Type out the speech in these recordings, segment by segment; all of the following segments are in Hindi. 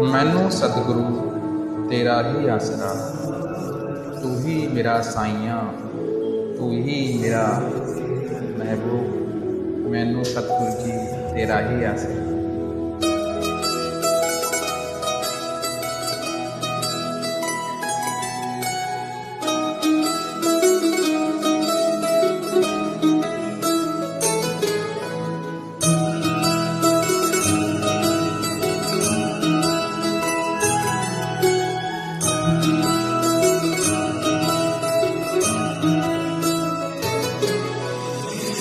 मैनू सतगुरु तेरा ही आसरा, तू ही मेरा साइयां, तू ही मेरा महबूब। मैनू सतगुरु जी तेरा ही आसरा।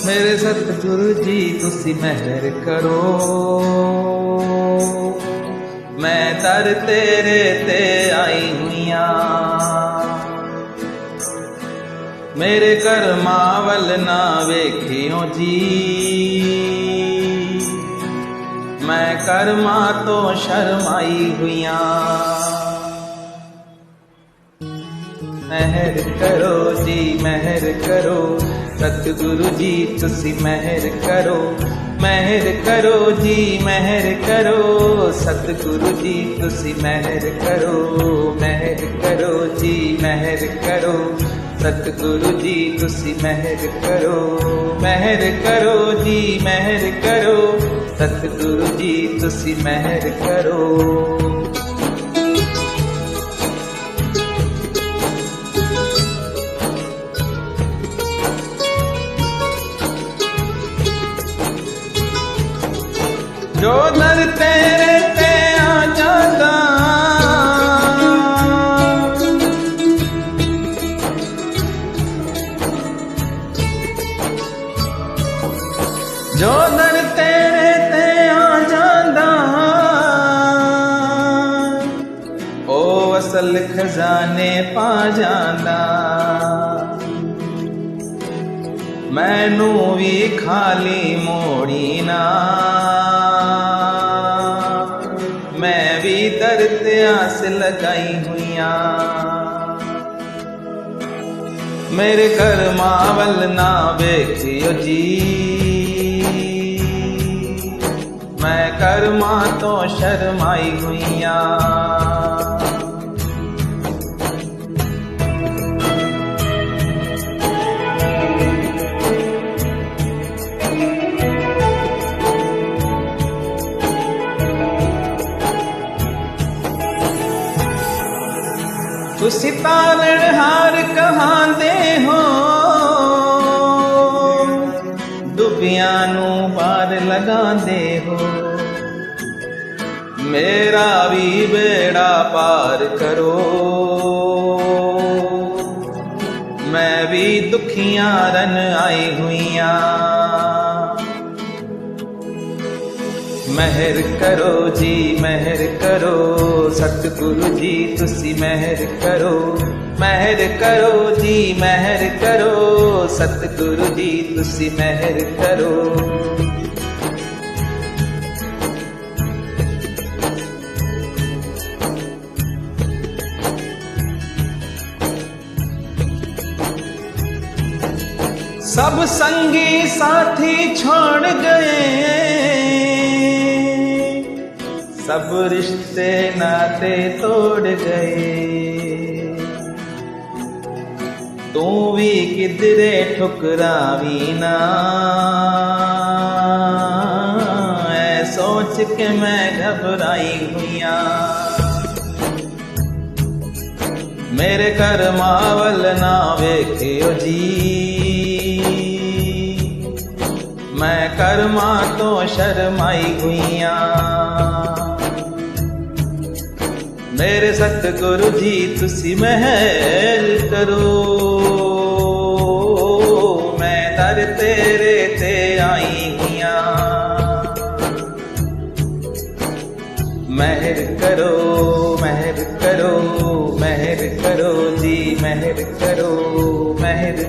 मेरे सतगुरु जी तुसी मेहर करो, मैं दर तेरे ते आई हुईया। मेरे कर्मा वल ना वेखियो जी, मैं कर्मा तो शर्माई हुईया। मेहर करो जी मेहर करो, सतगुरु जी तुसी मेहर करो। मेहर करो जी मेहर करो, सतगुरु जी तुसी मेहर करो। मेहर करो जी मेहर करो, सतगुरु जी तुसी मेहर करो। मेहर करो जी मेहर करो, सतगुरु जी तुसी मेहर करो। जो दर तेरे ते आ जांदा, जो दर तेरे ते आ जांदा, ओ असल खजाने पा जांदा। मैनू भी खाली मोड़ी ना, मैं भी दर ते आस लगाई हुईया। मेरे कर्मा वल ना वेखियो जी, मैं कर्मा तो शर्माई हुईया। तुसी तारणहार कहांदे हो, डुबियां नू पार लगांदे हो। मेरा भी बेड़ा पार करो, मैं भी दुखियां रन आई हुईया। मेहर करो जी मेहर करो, सतगुरु जी तुसी मेहर करो। मेहर करो जी मेहर करो, सतगुरु जी तुसी मेहर करो। सब संगी साथी छोड़ गए, सब रिश्ते नाते तोड़ गए। तू भी किधरे ठुकरावी ना, ऐ सोच के मैं घबराई हुईया। मेरे कर्मा वल ना वेखियो जी, मैं कर्मा तो शर्माई हुईया। मेरे सतगुरु जी तुसी मेहर करो, मैं दर तेरे ते आई हुईया। मेहर करो मेहर करो, मेहर करो जी मेहर करो। मेहर